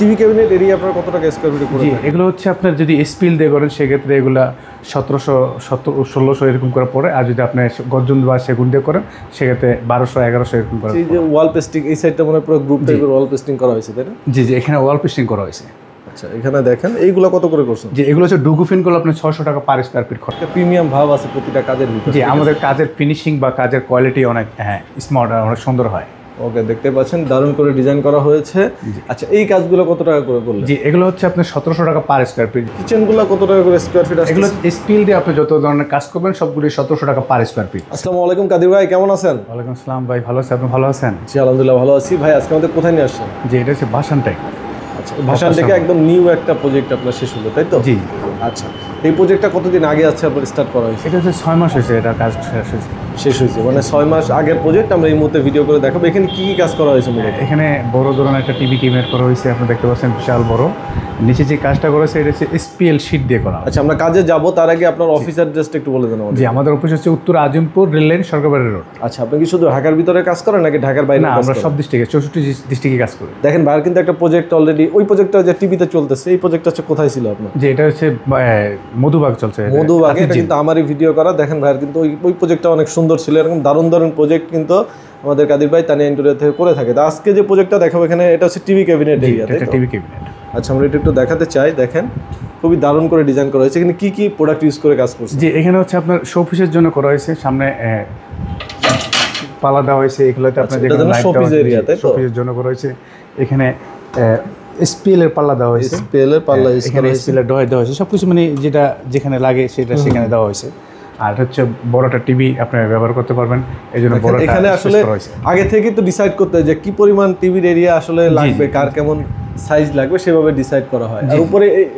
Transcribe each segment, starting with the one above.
TV cabinet area আপনার কত টাকা স্কয়ার ফিটে করে? এগুলো হচ্ছে আপনার যদি স্পিল দিয়ে করেন সেক্ষেত্রে এগুলো 1700 এরকম করে পড়ে, আর যদি আপনি গর্জন বা সেগুন দিয়ে করেন সেক্ষেত্রে 1200-1100 এরকম করে। এই যে ওয়াল পেস্টিং, এই সাইডটা মনে পুরো গ্রুপ টাইপের ওয়াল পেস্টিং করা হয়েছে, তাই না? জি, এখানে ওয়াল পেস্টিং করা হয়েছে। আচ্ছা, এখানে দেখেন এইগুলো কত করে করছেন? এগুলো হচ্ছে ডুগুফিন করলে আপনার 600 টাকা পার স্কয়ার ফিট খরচ। প্রিমিয়াম ভাব আছে প্রতিটা কাজের ভিতরে। আমাদের কাজের ফিনিশিং বা কাজের কোয়ালিটি অনেক স্মার্ট, অনেক সুন্দর হয়। ওকে, দেখতে পাচ্ছেন দারুণ করে ডিজাইন করা হয়েছে। আচ্ছা, এই কাজগুলো কত টাকা করে করলেন? এগুলো হচ্ছে আপনার 1700 টাকা পার স্কয়ার ফিট। কিচেনগুলো কত টাকা করে স্কয়ার ফিট? এগুলো স্পিল দিয়ে আপনি যত ধরনের কাজ করবেন সবগুলি 1700 টাকা পার স্কয়ার ফিট। আসসালামু আলাইকুম কাদির ভাই, কেমন আছেন? ওয়ালাইকুম আসসালাম ভাই, ভালো আছি, আপনি ভালো আছেন? জি আলহামদুলিল্লাহ ভালো আছি। ভাই আজকে আমাদের কোথায় নিয়ে আসছেন? এটা হচ্ছে ভাষানটাই। আচ্ছা, ভাষান থেকে একদম নিউ একটা প্রজেক্ট আপনার শেষ হলো, তাই তো? জি। আচ্ছা, এই প্রজেক্টটা কতদিন আগে আছে আপনার স্টার্ট করা হয়েছে? এটা হচ্ছে 6 মাস হয়েছে, এটা কাজ শেষ হয়েছে। মানে 6 মাস আগের প্রজেক্ট আমরা এই মুহূর্তে ভিডিও করে দেখাবো। এখানে কি কাজ করা হয়েছে? এখানে বড় ধরনের একটা টিভি ক্যাবিনেট করা হয়েছে, আপনি দেখতে পাচ্ছেন বিশাল বড়। নিচে যে কাজটা করা হয়েছে এটা হচ্ছে এসপিএল শীট দিয়ে করা। আচ্ছা, আমরা কাজে যাব তার আগে আপনার অফিস অ্যাড্রেসটা একটু বলে দেন আমাদের। জি, আমাদের অফিস হচ্ছে উত্তর আজিমপুর রেল লাইন, সরকারবাড়ি রোড। আচ্ছা, আপনি কি শুধু ঢাকার ভিতরে কাজ করেন নাকি ঢাকার বাইরে? না, আমরা সব ডিস্ট্রিক্টে 64 ডিস্ট্রিক্টে কাজ করি। দেখেন ভাইয়ের কিন্তু একটা প্রজেক্ট অলরেডি, ওই প্রজেক্টটা যে টিভিতে চলতেছে, এই প্রজেক্টটা হচ্ছে কোথায় ছিল আপনার? যে এটা হচ্ছে মধুবাগ চলছে, মধুবাগে। এটা কিন্তু আমারই ভিডিও করা। দেখেন ভাইয়ের কিন্তু ওই প্রজেক্টটা অনেক সুন্দর ছিল। এরকম দারুণ দারুণ প্রজেক্ট কিন্তু আমাদের কাদির ভাই তানিয়া ইন্টেরিয়র থেকে করে থাকে। তো আজকে যে প্রজেক্টটা দেখাবো এখানে, এটা হচ্ছে টিভি ক্যাবিনেট এরিয়া। এটা টিভি ক্যাবিনেট। আচ্ছা, আমরা এটা একটু দেখাতে চাই। দেখেন খুবই দারুণ করে ডিজাইন করা হয়েছে। এখানে কি কি প্রোডাক্ট ইউজ করে কাজ করছে? এখানে হচ্ছে আপনার শোপিসের জন্য করা হয়েছে, সামনে পালা দেওয়া হয়েছে। এগুলোতে আপনার শোপিস এরিয়া, তাই তো? শোপিসের জন্য করা হয়েছে। এখানে স্পিল এর পাল্লা দেওয়া হয়েছে, স্পিল এর পাল্লা, এখানে স্পিল এর দেওয়া হয়েছে। সবকিছু মানে যেটা যেখানে লাগে সেটা সেখানে দেওয়া হয়েছে। আর হচ্ছে বড়টা টিভি আপনি ব্যবহার করতে পারবেন, এই জন্য বড়টা এখানে আসলে আগে থেকে তো ডিসাইড করতে হয় যে কি পরিমাণ টিভির এরিয়া আসলে লাগবে, কার কেমন সাইজ লাগবে সেভাবে ডিসাইড করা হয়। আর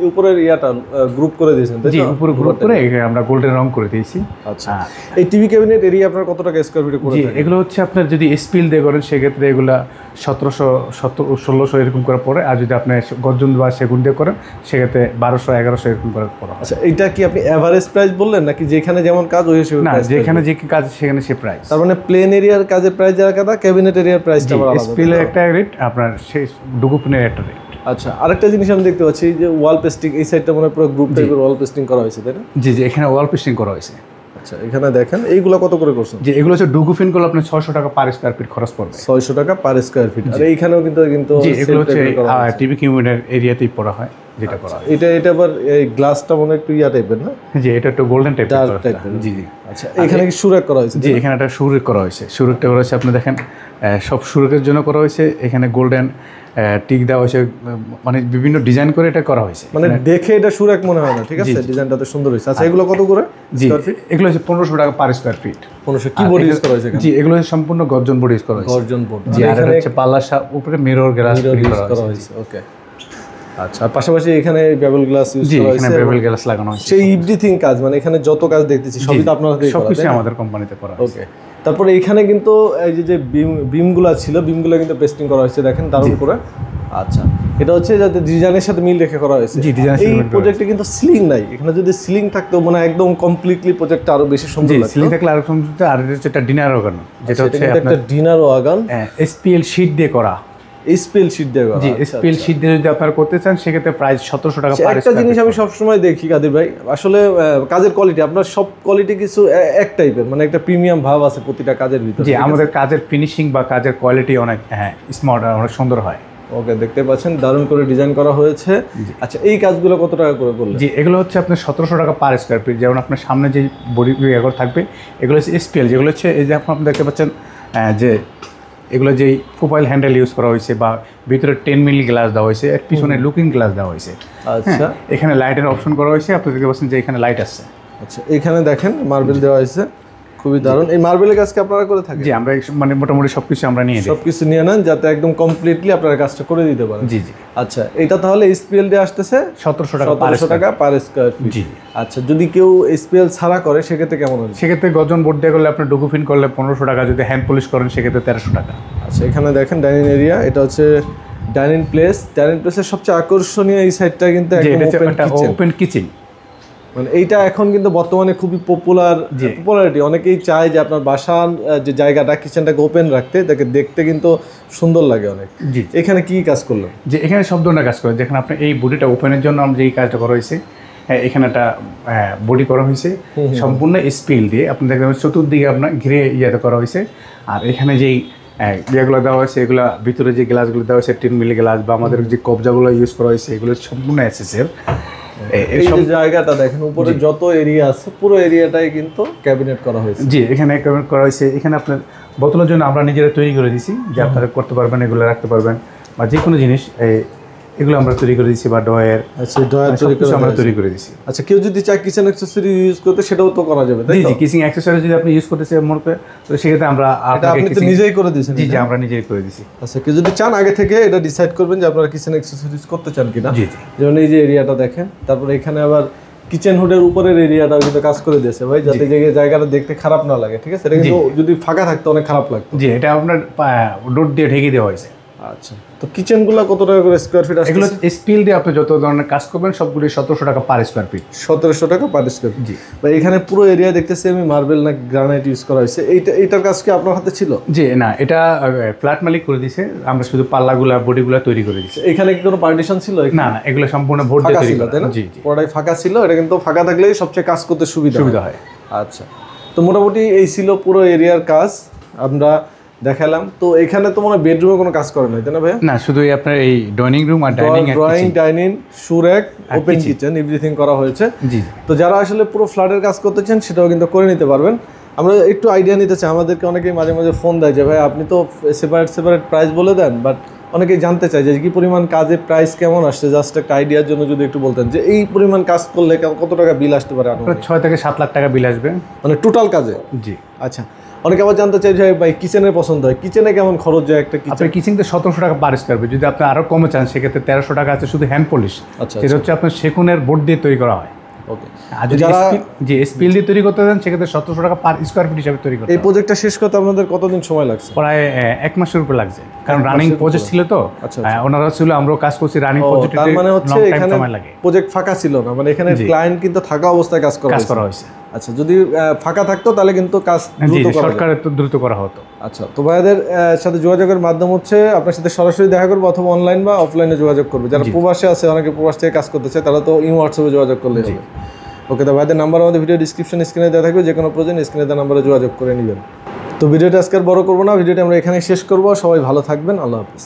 উপরের ইয়াটা গ্রুপ করে দিয়েছেন, তাই তো? জি, উপরে গ্রুপ করে আমরা গোল্ডেন রং করে দিয়েছি। আচ্ছা, এই টিভি ক্যাবিনেট এরিয়া আপনার কত টাকা স্কয়ার ফিটে করে? এগুলো হচ্ছে আপনার যদি স্পিল দিয়ে করেন সেক্ষেত্রে এগুলো 1700-1600 এরকম করে পড়ে, আর যদি আপনি গর্জন বা সেগুন দিয়ে করেন সেক্ষেত্রে 1200-1100 এরকম করে পড়া। আচ্ছা, এটা কি আপনি এভারেজ প্রাইস বললেন নাকি যেখানে যেমন কাজ ওই হিসেবে? না, যেখানে যে কাজ সেখানে সে প্রাইস। তার মানে প্লেন এরিয়ার কাজের প্রাইস যারা কাদা, ক্যাবিনেট এরিয়ার প্রাইসটা আলাদা। স্পিলের একটা রেট, আপনার সেই ডুগুফিনের একটা রেট। আচ্ছা, আরেকটা জিনিস আমি দেখতে পাচ্ছি যে ওয়াল পেস্টিং, এই সাইডটা মনে পুরো গ্রুপ টাইপের ওয়াল পেস্টিং করা হয়েছে, তাই না? জি, এখানে ওয়াল পেস্টিং করা হয়েছে। আচ্ছা, এখানে দেখেন এইগুলো কত করে করছেন? এগুলো হচ্ছে ডুগুফিন করলে আপনার 600 টাকা পার স্কয়ার ফিট খরচ পড়বে। 600 টাকা পার স্কয়ার ফিট। আর এইখানেও কিন্তু এগুলো হচ্ছে টিভি ক্যাবিনেটের এরিয়াতেই পড়া হয়, যেটা করা হয়। এটা আবার এই গ্লাসটা মনে একটু ইয়া টাইপের, না? জি, এটা একটু গোল্ডেন টাইপের। জি। আচ্ছা, এখানে কি সুরেক করা হয়েছে? জি, এখানে একটা সুরেক করা হয়েছে। সুরেকটা করা হয়েছে, আপনি দেখেন সব সুরেকের জন্য করা হয়েছে। এখানে গোল্ডেন টিক দেওয়া হয়েছে, মানে বিভিন্ন ডিজাইন করে এটা করা হয়েছে। মানে দেখে এটা সুরেক মনে হয় না, ঠিক আছে? ডিজাইনটা তো সুন্দর হয়েছে। আচ্ছা, এগুলো কত করে? জি, এগুলো হচ্ছে 1500 টাকা পার স্কয়ার ফিট। 1500 কি বডি ইউজ করা হয়েছে? জি, এগুলো সম্পূর্ণ গর্জন বডি ইউজ করা হয়েছে। গর্জন বডি। জি, আর এটা হচ্ছে পাল্লার উপরে মিরর গ্লাস করা হয়েছে। ওকে। আচ্ছা, আর পাশাপাশি এখানে বেবেল গ্লাস ইউজ করা হয়েছে। এখানে বেবেল গ্লাস লাগানো হয়েছে। সেই এভরিথিং কাজ, মানে এখানে যত কাজ দেখতেছি সবই তো আপনাদের করা, সবকিছু আমাদের কোম্পানিতে করা। ওকে। তারপরে এইখানে কিন্তু এই যে বিমগুলো ছিল, বিমগুলো কিন্তু পেস্টিং করা হয়েছে, দেখেন দারুণ করে। আচ্ছা, এটা হচ্ছে যাতে ডিজাইনের সাথে মিল রেখে করা হয়েছে। জি, ডিজাইনের সাথে এই প্রজেক্টে কিন্তু সিলিং নাই। এখানে যদি সিলিং থাকতো মানে একদম কমপ্লিটলি প্রজেক্টটা আরো বেশি সুন্দর লাগতো। সিলিং থাকলে আরো সুন্দর। আর এটা হচ্ছে একটা ডিনার ওয়াগন, যেটা হচ্ছে একটা ডিনার ওয়াগন এসপিএল শীট দিয়ে করা। স্পিল শীট দিয়ে করা। জি, স্পিল শীট দিয়ে যদি আপনারা করতে চান সেক্ষেত্রে প্রাইস 1700 টাকা পার। একটা জিনিস আমি সবসময় দেখি কাদির ভাই, আসলে কাজের কোয়ালিটি, আপনার সব কোয়ালিটি কিছু এক টাইপের, মানে একটা প্রিমিয়াম ভাব আছে প্রতিটা কাজের ভিতরে। জি, আমাদের কাজের ফিনিশিং বা কাজের কোয়ালিটি অনেক স্মার্ট, অনেক সুন্দর হয়। ওকে, দেখতে পাচ্ছেন দারুণ করে ডিজাইন করা হয়েছে। আচ্ছা, এই কাজগুলো কত টাকা করে করলেন? জি, এগুলো হচ্ছে আপনার 1700 টাকা পার স্কয়ার ফিট। যেমন আপনার সামনে যে বডি এগুলো থাকবে এগুলো হচ্ছে স্পিএল, যেগুলো হচ্ছে এই যে আপনি দেখতে পাচ্ছেন যে এগুলো যেই প্রোফাইল হ্যান্ডেল ইউজ করা হয়েছে বা ভিতরে 10 মিলি গ্লাস দেওয়া হয়েছে, এর পিছনে লুকিং গ্লাস দেওয়া হয়েছে। আচ্ছা, এখানে লাইটের অপশন করা হয়েছে, আপনি দেখতে পাচ্ছেন যে এখানে লাইট আছে। আচ্ছা, এখানে দেখেন মার্বেল দেওয়া হয়েছে, খুবই দারুণ। এই মার্বেলের কাজকে আপনারা করে থাকেন? জি, আমরা মানে মোটামুটি সবকিছু আমরা নিয়ে নিই। সবকিছু নিয়ে নেন যাতে একদম কমপ্লিটলি আপনারা কাজটা করে দিতে পারেন। জি জি। আচ্ছা, এটা তাহলে স্পিএল দিয়ে আসতেছে 1700 টাকা পার স্কয়ার ফিট। জি। আচ্ছা, যদি কেউ স্পিএল ছাড়া করে সেক্ষেত্রে কেমন হবে? সেক্ষেত্রে গর্জন বোর্ড দিয়ে করলে আপনার ডুগুফিন করলে 1500 টাকা, যদি হ্যান্ড পলিশ করেন সেক্ষেত্রে 1300 টাকা। আচ্ছা, এখানে দেখেন ডাইনিং এরিয়া, এটা হচ্ছে ডাইনিং প্লেস। ডাইনিং প্লেসের সবচেয়ে আকর্ষণীয় এই সাইডটা কিন্তু একদম ওপেন কিচেন। মানে এইটা এখন কিন্তু বর্তমানে খুবই পপুলারিটি, অনেকেই চায় যে আপনার বাসার যে জায়গাটা কিচেনটাকে ওপেন রাখতে, তাকে দেখতে কিন্তু সুন্দর লাগে অনেক। জি, এখানে কি কাজ করলেন? যে এখানে সব ধরনের কাজ করে, যেখানে আপনার এই বডিটা ওপেনের জন্য আমরা যেই কাজটা করা হয়েছে, এখানে একটা বডি করা হয়েছে সম্পূর্ণ স্পিল দিয়ে, আপনি দেখবেন চতুর্দিকে আপনার ঘিরে ইয়েতে করা হয়েছে। আর এখানে যেই ইয়েগুলো দেওয়া হয়েছে, এগুলো ভিতরে যে গ্লাসগুলো দেওয়া হয়েছে 10 মিলি গ্লাস, বা আমাদের যে কবজাগুলো ইউজ করা হয়েছে, এগুলো সম্পূর্ণ এসএসের। এই যে জায়গাটা দেখেন, উপরে যত এরিয়া আছে পুরো এরিয়াটাই কিন্তু ক্যাবিনেট করা হয়েছে। জি, এখানে ক্যাবিনেট করা হয়েছে। এখানে আপনার বোতলের জন্য আমরা নিজেরা তৈরি করে দিয়েছি, যে আপনারা করতে পারবেন, এগুলো রাখতে পারবেন, বা যে কোনো জিনিস এগুলো আমরা তৈরি করে দিচ্ছি, বা ড্রয়ার। আচ্ছা, ড্রয়ার আমরা তৈরি করে দিচ্ছি। আচ্ছা, কেউ যদি চায় কিচেন অ্যাকসেসরি ইউজ করতে, সেটাও তো করা যাবে, তাই জি তো? জি, কিচেন অ্যাকসেসরি যদি আপনি ইউজ করতে চান মনে করেন, তো সেক্ষেত্রে আমরা আপনি তো নিজেই করে দিয়েছেন? জি জি, আমরা নিজেই করে দিয়েছি। আচ্ছা, কেউ যদি চান আগে থেকে এটা ডিসাইড করবেন যে আপনারা কিচেন অ্যাকসেসরিজ করতে চান কিনা। জি জি, যেমন এই যে এরিয়াটা দেখেন, তারপরে এখানে আবার কিচেন হুডের উপরের এরিয়াটাও কিন্তু কাজ করে দিয়েছে ভাই, যাতে জায়গাটা দেখতে খারাপ না লাগে। ঠিক আছে, এটা কিন্তু যদি ফাঁকা থাকতো অনেক খারাপ লাগতো। জি, এটা আপনার ডোর দিয়ে ঢেকে দেওয়া হয়েছে। আচ্ছা, তো কিচেনগুলো কত টাকা করে স্কোয়ার ফিট আসছে? এগুলো স্পিল দিয়ে আপনি যত ধরনের কাজ করবেন সবগুলি 1700 টাকা পার স্কোয়ার ফিট। 1700 টাকা পার স্কোয়ার ফিট। জি, ভাই এখানে পুরো এরিয়া দেখতেছি আমি মার্বেল না গ্রানাইট ইউজ করা হয়েছে। এইটার কাজ কি আপনার হাতে ছিল? জি না, এটা ফ্ল্যাট মালিক করে দিয়েছে, আমরা শুধু পাল্লাগুলা বডিগুলা তৈরি করে দিয়েছি। এখানে কি কোনো পার্টিশন ছিল? না না, এগুলো সম্পূর্ণ ভোট দিয়ে তৈরি করা। না? জি জি, পুরোটাই ফাঁকা ছিল। এটা কিন্তু ফাঁকা থাকলেই সবচেয়ে কাজ করতে সুবিধা হয়। আচ্ছা, তো মোটামুটি এই ছিল পুরো এরিয়ার কাজ আমরা দেখালাম। তো এখানে তো মনে বেডরুমে কোনো কাজ করে নাই, তাই না ভাই? না, শুধু আপনার এই ডাইনিং রুম আর ডাইনিং সুরেক ওপেন কিচেন এভরিথিং করা হয়েছে। জি, তো যারা আসলে পুরো ফ্ল্যাটের কাজ করতে চান সেটাও কিন্তু করে নিতে পারবেন। আমরা একটু আইডিয়া নিতে চাই, আমাদেরকে অনেকেই মাঝে মাঝে ফোন দেয় যে ভাই আপনি তো সেপারেট প্রাইস বলে দেন, বাট অনেকেই জানতে চায় যে কি পরিমাণ কাজের প্রাইস কেমন আসছে। জাস্ট একটা আইডিয়ার জন্য যদি একটু বলতেন যে এই পরিমাণ কাজ করলে কত টাকা বিল আসতে পারে? 6 থেকে 7 লাখ টাকা বিল আসবে, মানে টোটাল কাজে। জি, আচ্ছা, অনেকে আবার জানতে চাই যে ভাই কিচেনের পছন্দ হয়, কিচেনে কেমন খরচ যায় একটা কিচেন? আপনার কিচেনতে 1700 টাকা পার স্কোয়ার ফিট। যদি আপনি আরও কমে চান সেক্ষেত্রে 1300 টাকা আছে শুধু হ্যান্ড পলিশ। আচ্ছা, সেটা হচ্ছে আপনার সেগুনের বোর্ড দিয়ে তৈরি করা হয়। ওকে, আর যদি স্পিল দিয়ে তৈরি করতে দেন সেক্ষেত্রে 1700 টাকা পার স্কোয়ার ফিট হিসাবে তৈরি করতে। এই প্রজেক্টটা শেষ করতে আপনাদের কতদিন সময় লাগছে? প্রায় 1 মাসের উপর লাগছে, কারণ রানিং প্রজেক্ট ছিল তো। আচ্ছা, ওনারা ছিল, আমরাও কাজ করছি রানিং প্রজেক্ট। তার মানে হচ্ছে এখানে প্রজেক্ট ফাঁকা ছিল না, মানে এখানে ক্লায়েন্ট কিন্তু থাকা অবস্থায় কাজ করা হয়েছে। আচ্ছা, যদি ফাঁকা থাকতো তাহলে কিন্তু কাজ দ্রুত করা হতো। আচ্ছা, তো ভাইদের সাথে যোগাযোগের মাধ্যম হচ্ছে আপনার সাথে সরাসরি দেখা করবো অথবা অনলাইন বা অফলাইনে যোগাযোগ করবে। যারা প্রবাসে আছে, অনেকে প্রবাস থেকে কাজ করতে চায়, তারা তো হোয়াটসঅ্যাপে যোগাযোগ করলে হবে। ওকে, তো ভাইদের নাম্বার আমাদের ভিডিও ডিসক্রিপশন স্ক্রিনে দেওয়া থাকবে, যে কোনো প্রয়োজন স্ক্রিনে দেওয়া নাম্বারে যোগাযোগ করে নেবেন। তো ভিডিওটা আজকে বড় করবো না, ভিডিওটা আমরা এখানে শেষ করবো। সবাই ভালো থাকবেন, আল্লাহ হাফিজ।